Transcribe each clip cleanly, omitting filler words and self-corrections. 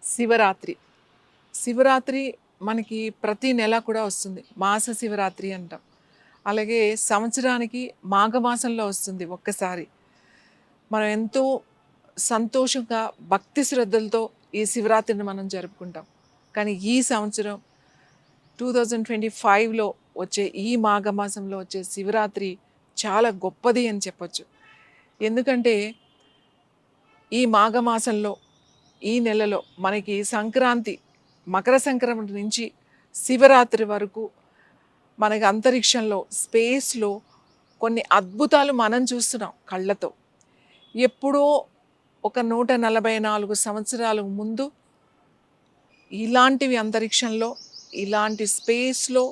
శివరాత్రి. శివరాత్రి మనకి ప్రతి నెల కూడా వస్తుంది. మాస శివరాత్రి అంటాం. అలాగే సంవత్సరానికి మాఘమాసంలో వస్తుంది ఒక్కసారి. మనం ఎంతో సంతోషంగా, భక్తి శ్రద్ధలతో ఈ శివరాత్రిని మనం జరుపుకుంటాం. కానీ ఈ సంవత్సరం 2025లో వచ్చే ఈ మాఘమాసంలో వచ్చే శివరాత్రి చాలా గొప్పది అని చెప్పొచ్చు. ఎందుకంటే ఈ మాఘమాసంలో, ఈ నెలలో మనకి సంక్రాంతి, మకర సంక్రమణ నుంచి శివరాత్రి వరకు మనకి అంతరిక్షంలో, స్పేస్‌లో కొన్ని అద్భుతాలు మనం చూస్తున్నాం కళ్ళతో. ఎప్పుడో ఒక 144 సంవత్సరాల ముందు ఇలాంటివి అంతరిక్షంలో, ఇలాంటి స్పేస్‌లో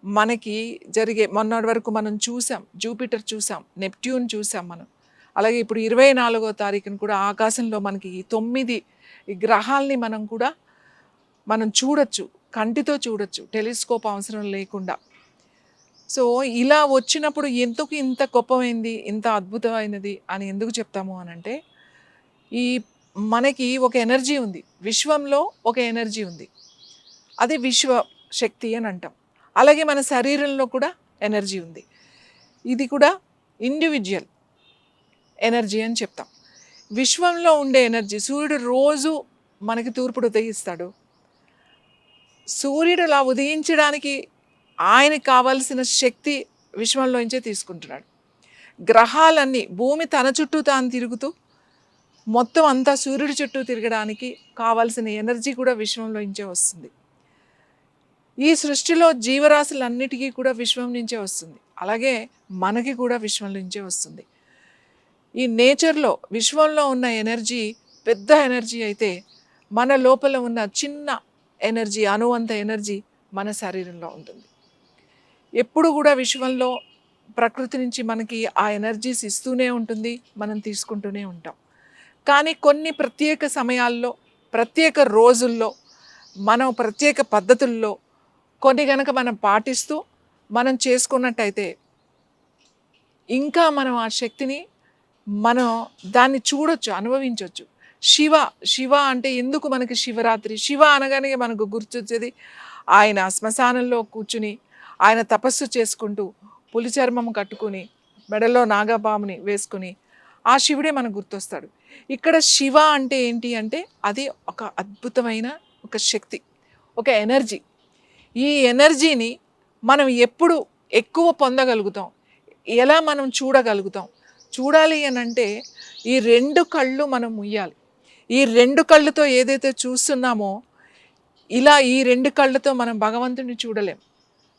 మనకి జరిగే మొన్నటి వరకు మనం చూసాం. జూపిటర్ చూసాం, నెప్ట్యూన్ చూసాం మనం. అలాగే ఇప్పుడు 24వ తారీఖున కూడా ఆకాశంలో మనకి ఈ 9 గ్రహాల్ని మనం చూడొచ్చు, కంటితో చూడొచ్చు, టెలిస్కోప్ అవసరం లేకుండా. సో ఇలా వచ్చినప్పుడు ఎందుకు ఇంత గొప్పమైంది, ఇంత అద్భుతమైనది అని ఎందుకు చెప్తాము అనంటే, ఈ మనకి ఒక ఎనర్జీ ఉంది, విశ్వంలో ఒక ఎనర్జీ ఉంది, అది విశ్వ శక్తి అని అంటాం. అలాగే మన శరీరంలో కూడా ఎనర్జీ ఉంది, ఇది కూడా ఇండివిజువల్ ఎనర్జీ అని చెప్తాం. విశ్వంలో ఉండే ఎనర్జీ, సూర్యుడు రోజు మనకి తూర్పుడు ఉదయిస్తాడు. సూర్యుడు అలా ఉదయించడానికి ఆయనకి కావాల్సిన శక్తి విశ్వంలోంచే తీసుకుంటున్నాడు. గ్రహాలన్నీ, భూమి తన చుట్టూ తాను తిరుగుతూ మొత్తం అంతా సూర్యుడి చుట్టూ తిరగడానికి కావాల్సిన ఎనర్జీ కూడా విశ్వంలోంచే వస్తుంది. ఈ సృష్టిలో జీవరాశులన్నిటికీ కూడా విశ్వం నుంచే వస్తుంది. అలాగే మనకి కూడా విశ్వం నుంచే వస్తుంది. ఈ నేచర్లో, విశ్వంలో ఉన్న ఎనర్జీ పెద్ద ఎనర్జీ అయితే, మన లోపల ఉన్న చిన్న ఎనర్జీ, అణువంత ఎనర్జీ మన శరీరంలో ఉంటుంది. ఎప్పుడు కూడా విశ్వంలో ప్రకృతి నుంచి మనకి ఆ ఎనర్జీస్ ఇస్తూనే ఉంటుంది, మనం తీసుకుంటూనే ఉంటాం. కానీ కొన్ని ప్రత్యేక సమయాల్లో, ప్రత్యేక రోజుల్లో, మనం ప్రత్యేక పద్ధతుల్లో కొన్ని గనక మనం పాటిస్తూ మనం చేసుకున్నట్టయితే ఇంకా మనం ఆ శక్తిని మనం దాన్ని చూడొచ్చు, అనుభవించవచ్చు. శివ అంటే ఎందుకు మనకి శివరాత్రి? శివ అనగానే మనకు గుర్తొచ్చేది ఆయన శ్మశానంలో కూర్చుని ఆయన తపస్సు చేసుకుంటూ పులి చర్మం కట్టుకుని మెడలో నాగపాముని వేసుకుని ఆ శివుడే మనకు గుర్తొస్తాడు. ఇక్కడ శివ అంటే ఏంటి అంటే, అది ఒక అద్భుతమైన ఒక శక్తి, ఒక ఎనర్జీ. ఈ ఎనర్జీని మనం ఎప్పుడు ఎక్కువ పొందగలుగుతాం, ఎలా మనం చూడగలుగుతాం? చూడాలి అని అంటే ఈ 2 కళ్ళు మనం ముయ్యాలి. ఈ 2 కళ్ళతో ఏదైతే చూస్తున్నామో, ఇలా ఈ 2 కళ్ళతో మనం భగవంతుడిని చూడలేం.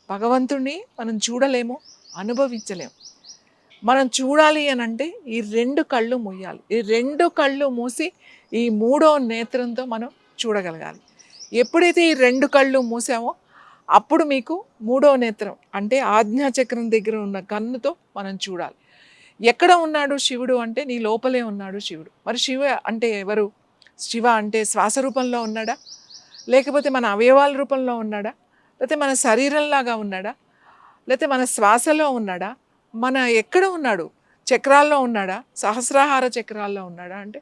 భగవంతుడిని మనం చూడలేము, అనుభవించలేము. మనం చూడాలి అని అంటే ఈ 2 కళ్ళు మూయాలి. ఈ 2 కళ్ళు మూసి ఈ 3వ నేత్రంతో మనం చూడగలగాలి. ఎప్పుడైతే ఈ 2 కళ్ళు మూసామో అప్పుడు మీకు 3వ నేత్రం అంటే ఆజ్ఞాచక్రం దగ్గర ఉన్న కన్నుతో మనం చూడాలి. ఎక్కడ ఉన్నాడు శివుడు అంటే, నీ లోపలే ఉన్నాడు శివుడు. మరి శివ అంటే ఎవరు? శివ అంటే శ్వాస రూపంలో ఉన్నాడా, లేకపోతే మన అవయవాల రూపంలో ఉన్నాడా, లేకపోతే మన శరీరంలాగా ఉన్నాడా, లేకపోతే మన శ్వాసలో ఉన్నాడా, మన ఎక్కడ ఉన్నాడు? చక్రాల్లో ఉన్నాడా, సహస్రాహార చక్రాల్లో ఉన్నాడా? అంటే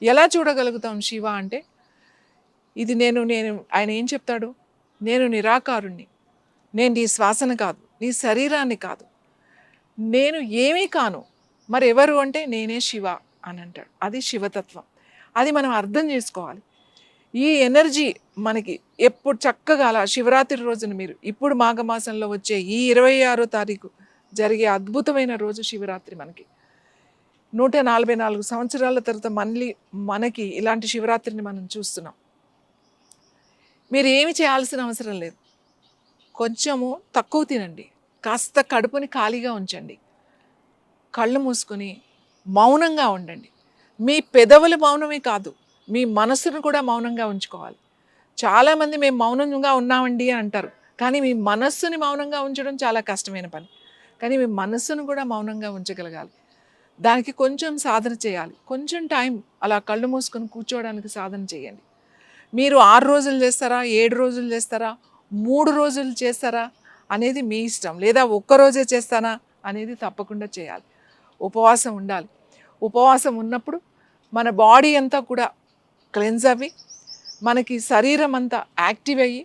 ఎలా చూడగలుగుతాం శివ అంటే? ఇది నేను ఆయన ఏం చెప్తాడు? నేను నిరాకారుణ్ణి, నేను నీ శ్వాసను కాదు, నీ శరీరాన్ని కాదు, నేను ఏమీ కాను, మరి ఎవరు అంటే నేనే శివ అని అంటాడు. అది శివతత్వం. అది మనం అర్థం చేసుకోవాలి. ఈ ఎనర్జీ మనకి ఎప్పుడు చక్కగా అలా శివరాత్రి రోజున, మీరు ఇప్పుడు మాఘమాసంలో వచ్చే ఈ 26వ తారీఖు జరిగే అద్భుతమైన రోజు శివరాత్రి. మనకి 144 సంవత్సరాల తర్వాత మళ్ళీ మనకి ఇలాంటి శివరాత్రిని మనం చూస్తున్నాం. మీరు ఏమి చేయాల్సిన అవసరం లేదు. కొంచెము తక్కువ తినండి, కాస్త కడుపుని ఖాళీగా ఉంచండి, కళ్ళు మూసుకొని మౌనంగా ఉండండి. మీ పెదవులు మౌనమే కాదు, మీ మనసును కూడా మౌనంగా ఉంచుకోవాలి. చాలామంది మేము మౌనంగా ఉన్నామండి అని అంటారు, కానీ మీ మనస్సుని మౌనంగా ఉంచడం చాలా కష్టమైన పని. కానీ మీ మనస్సును కూడా మౌనంగా ఉంచగలగాలి. దానికి కొంచెం సాధన చేయాలి. కొంచెం టైం అలా కళ్ళు మూసుకొని కూర్చోవడానికి సాధన చేయండి. మీరు 6 రోజులు చేస్తారా, 7 రోజులు చేస్తారా, 3 రోజులు చేస్తారా అనేది మీ ఇష్టం. లేదా ఒక్కరోజే చేస్తానా అనేది తప్పకుండా చేయాలి. ఉపవాసం ఉండాలి. ఉపవాసం ఉన్నప్పుడు మన బాడీ అంతా కూడా క్లెన్స్ అవి మనకి శరీరం అంతా యాక్టివ్ అయ్యి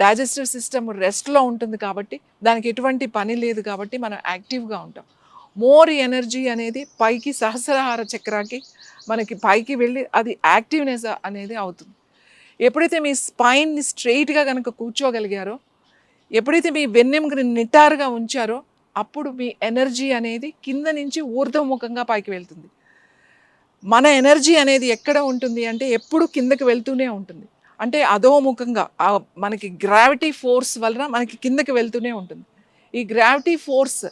డైజెస్టివ్ సిస్టమ్ రెస్ట్లో ఉంటుంది కాబట్టి దానికి ఎటువంటి పని లేదు కాబట్టి మనం యాక్టివ్గా ఉంటాం. మోర్ ఎనర్జీ అనేది పైకి సహస్రాహార చక్రాకి మనకి పైకి వెళ్ళి అది యాక్టివ్నెస్ అనేది అవుతుంది. ఎప్పుడైతే మీ స్పైన్ని స్ట్రెయిట్గా కనుక కూర్చోగలిగారో, ఎప్పుడైతే మీ వెన్నెముకని నిటారుగా ఉంచారో అప్పుడు మీ ఎనర్జీ అనేది కింద నుంచి ఊర్ధ్వముఖంగా పైకి వెళ్తుంది. మన ఎనర్జీ అనేది ఎక్కడ ఉంటుంది అంటే ఎప్పుడు కిందకి వెళ్తూనే ఉంటుంది. అంటే అధోముఖంగా మనకి గ్రావిటీ ఫోర్స్ వలన మనకి కిందకి వెళ్తూనే ఉంటుంది. ఈ గ్రావిటీ ఫోర్స్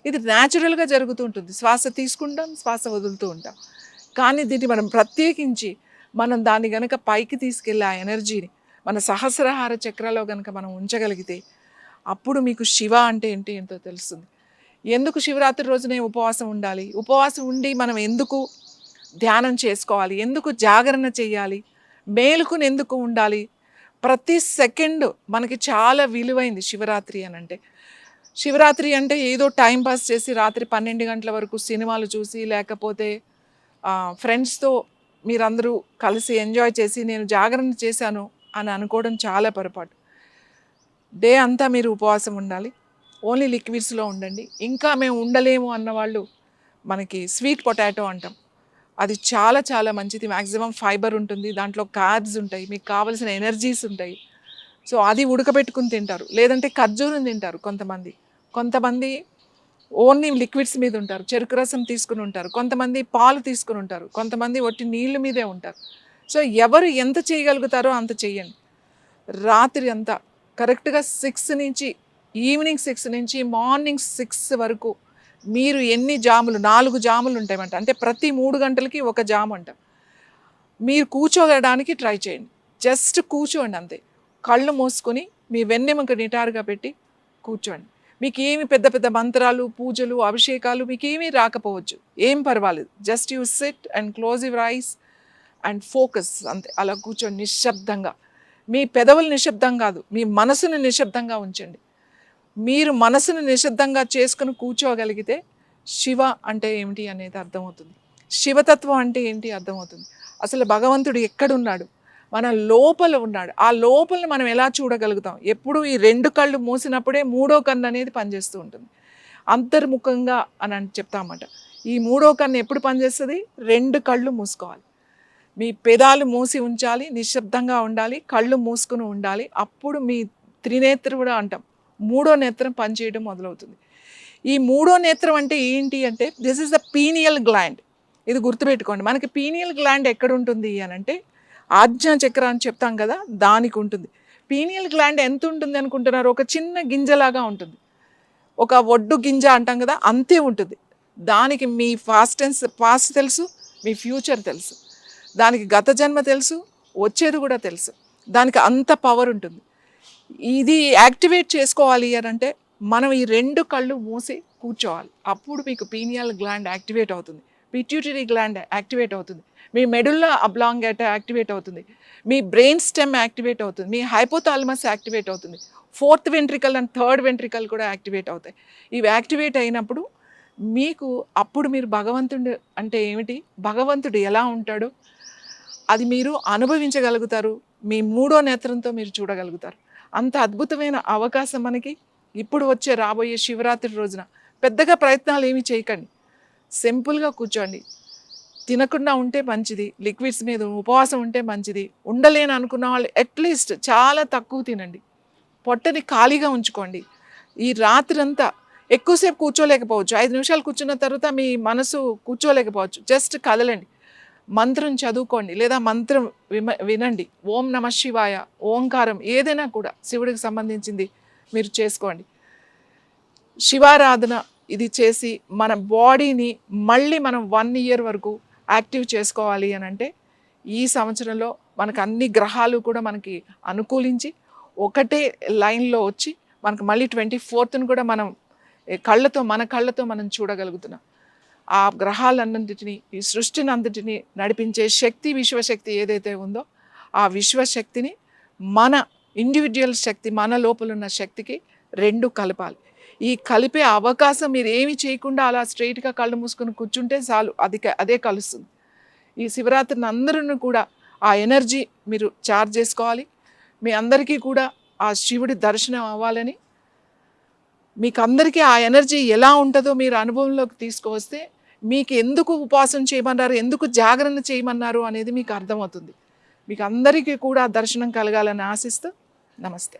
ఇది న్యాచురల్గా జరుగుతూ ఉంటుంది. శ్వాస తీసుకుంటాం, శ్వాస వదులుతూ ఉంటాం. కానీ దీన్ని మనం ప్రత్యేకించి మనం దాన్ని గనక పైకి తీసుకెళ్ళి ఆ ఎనర్జీని మన సహస్రహార చక్రాలో గనక మనం ఉంచగలిగితే అప్పుడు మీకు శివ అంటే ఏంటో తెలుస్తుంది. ఎందుకు శివరాత్రి రోజునే ఉపవాసం ఉండాలి, ఉపవాసం ఉండి మనం ఎందుకు ధ్యానం చేసుకోవాలి, ఎందుకు జాగరణ చేయాలి, మేలుకుని ఎందుకు ఉండాలి, ప్రతి సెకండ్ మనకి చాలా విలువైంది శివరాత్రి అని అంటే. శివరాత్రి అంటే ఏదో టైం పాస్ చేసి రాత్రి 12 గంటల వరకు సినిమాలు చూసి లేకపోతే ఫ్రెండ్స్తో మీరందరూ కలిసి ఎంజాయ్ చేసి నేను జాగరణ చేశాను అని అనుకోవడం చాలా పొరపాటు. డే అంతా మీరు ఉపవాసం ఉండాలి, ఓన్లీ లిక్విడ్స్లో ఉండండి. ఇంకా మేము ఉండలేము అన్నవాళ్ళు మనకి స్వీట్ పొటాటో అంటాం, అది చాలా చాలా మంచిది. మ్యాక్సిమం ఫైబర్ ఉంటుంది, దాంట్లో కార్బ్స్ ఉంటాయి, మీకు కావాల్సిన ఎనర్జీస్ ఉంటాయి. సో అది ఉడకబెట్టుకుని తింటారు, లేదంటే ఖర్జూరం తింటారు కొంతమంది ఓన్లీ లిక్విడ్స్ మీద ఉంటారు, చెరుకు రసం తీసుకుని ఉంటారు, కొంతమంది పాలు తీసుకుని ఉంటారు, కొంతమంది ఒట్టి నీళ్ళ మీదే ఉంటారు. సో ఎవరు ఎంత చేయగలుగుతారో అంత చెయ్యండి. రాత్రి అంతా కరెక్ట్గా 6 నుంచి ఈవినింగ్ 6 నుంచి మార్నింగ్ 6 వరకు మీరు ఎన్ని జాములు, 4 జాములు ఉంటాయన్నమాట. అంటే ప్రతి 3 గంటలకి ఒక జాము అంట. మీరు కూర్చోగడానికి ట్రై చేయండి, జస్ట్ కూర్చోండి అంతే. కళ్ళు మూసుకొని మీ వెన్నెముక నిటారుగా పెట్టి కూర్చోండి. మీకు ఏమి పెద్ద పెద్ద మంత్రాలు, పూజలు, అభిషేకాలు మీకు ఏమీ రాకపోవచ్చు, ఏం పర్వాలేదు. Just you SIT and close your eyes and focus అంతే. అలా కూర్చోండి నిశ్శబ్దంగా. మీ పెదవులు నిశ్శబ్దం కాదు, మీ మనసును నిశ్శబ్దంగా ఉంచండి. మీరు మనసును నిశ్శబ్దంగా చేసుకుని కూర్చోగలిగితే శివ అంటే ఏమిటి అనేది అర్థమవుతుంది, శివతత్వం అంటే ఏంటి అర్థమవుతుంది. అసలు భగవంతుడు ఎక్కడున్నాడు, మన లోపల ఉన్నాడు. ఆ లోపలని మనం ఎలా చూడగలుగుతాం? ఎప్పుడు ఈ 2 కళ్ళు మూసినప్పుడే 3వ కన్ను అనేది పనిచేస్తూ ఉంటుంది. అంతర్ముఖంగా అని చెప్తామన్నమాట. ఈ 3వ కన్ను ఎప్పుడు పనిచేస్తుంది? 2 కళ్ళు మూసుకోవాలి, మీ పెదాలు మూసి ఉంచాలి, నిశ్శబ్దంగా ఉండాలి, కళ్ళు మూసుకుని ఉండాలి. అప్పుడు మీ త్రినేత్రం కూడా అంటాం, 3వ నేత్రం పనిచేయడం మొదలవుతుంది. ఈ 3వ నేత్రం అంటే ఏంటి అంటే this is the pineal gland. ఇది గుర్తుపెట్టుకోండి. మనకి పీనియల్ గ్లాండ్ ఎక్కడ ఉంటుంది అని అంటే ఆజ్ఞా చక్ర అని చెప్తాం కదా, దానికి ఉంటుంది. పీనియల్ గ్లాండ్ ఎంత ఉంటుంది అనుకుంటున్నారు? ఒక చిన్న గింజలాగా ఉంటుంది, ఒక ఒడ్డు గింజ అంటాం కదా, అంతే ఉంటుంది. దానికి మీ పాస్ట్ తెలుసు, మీ ఫ్యూచర్ తెలుసు, దానికి గత జన్మ తెలుసు, వచ్చేది కూడా తెలుసు. దానికి అంత పవర్ ఉంటుంది. ఇది యాక్టివేట్ చేసుకోవాలి అని అంటే మనం ఈ 2 కళ్ళు మూసి కూర్చోవాలి. అప్పుడు మీకు పీనియల్ గ్లాండ్ యాక్టివేట్ అవుతుంది, పిట్యూటరీ గ్లాండ్ యాక్టివేట్ అవుతుంది, మీ మెడుల్లా అబ్లాంగేటా యాక్టివేట్ అవుతుంది, మీ బ్రెయిన్ స్టెమ్ యాక్టివేట్ అవుతుంది, మీ హైపోథాలమస్ యాక్టివేట్ అవుతుంది, 4th ventricle and 3rd ventricle కూడా యాక్టివేట్ అవుతాయి. ఇవి యాక్టివేట్ అయినప్పుడు మీకు అప్పుడు మీరు భగవంతుడు అంటే ఏమిటి, భగవంతుడు ఎలా ఉంటాడు అది మీరు అనుభవించగలుగుతారు. మీ 3వ నేత్రంతో మీరు చూడగలుగుతారు. అంత అద్భుతమైన అవకాశం మనకి ఇప్పుడు వచ్చే రాబోయే శివరాత్రి రోజున. పెద్దగా ప్రయత్నాలు ఏమీ చేయకండి, సింపుల్గా కూర్చోండి. తినకుండా ఉంటే మంచిది, లిక్విడ్స్ మీద ఉపవాసం ఉంటే మంచిది. ఉండలేని అనుకున్న వాళ్ళు అట్లీస్ట్ చాలా తక్కువ తినండి, పొట్టని ఖాళీగా ఉంచుకోండి. ఈ రాత్రి అంతా ఎక్కువసేపు కూర్చోలేకపోవచ్చు, 5 నిమిషాలు కూర్చున్న తర్వాత మీ మనసు కూర్చోలేకపోవచ్చు, జస్ట్ కదలండి, మంత్రం చదువుకోండి, లేదా మంత్రం వినండి. ఓం నమ శివాయ, ఓంకారం ఏదైనా కూడా శివుడికి సంబంధించింది మీరు చేసుకోండి. శివారాధన ఇది చేసి మన బాడీని మళ్ళీ మనం 1 ఇయర్ వరకు యాక్టివ్ చేసుకోవాలి అని అంటే ఈ సంవత్సరంలో మనకు అన్ని గ్రహాలు కూడా మనకి అనుకూలించి ఒకటే లైన్లో వచ్చి మనకు మళ్ళీ 24th కూడా మనం మన కళ్ళతో మనం చూడగలుగుతున్నాం. ఆ గ్రహాలన్నింటినీ, ఈ సృష్టిని అంతటిని నడిపించే శక్తి, విశ్వశక్తి ఏదైతే ఉందో ఆ విశ్వశక్తిని మన ఇండివిజువల్ శక్తి, మన లోపల ఉన్న శక్తికి 2 కలపాలి. ఈ కలిపే అవకాశం మీరు ఏమి చేయకుండా అలా స్ట్రైట్గా కళ్ళు మూసుకొని కూర్చుంటే చాలు, అదే కలుస్తుంది. ఈ శివరాత్రిని అందరూ కూడా ఆ ఎనర్జీ మీరు చార్జ్ చేసుకోవాలి. మీ అందరికీ కూడా ఆ శివుడి దర్శనం అవ్వాలని, మీకు అందరికీ ఆ ఎనర్జీ ఎలా ఉంటుందో మీరు అనుభవంలోకి తీసుకువస్తే మీకు ఎందుకు ఉపవాసం చేయమన్నారు, ఎందుకు జాగరణ చేయమన్నారు అనేది మీకు అర్థమవుతుంది. మీకు అందరికీ కూడా దర్శనం కలగాలని ఆశిస్తూ నమస్తే.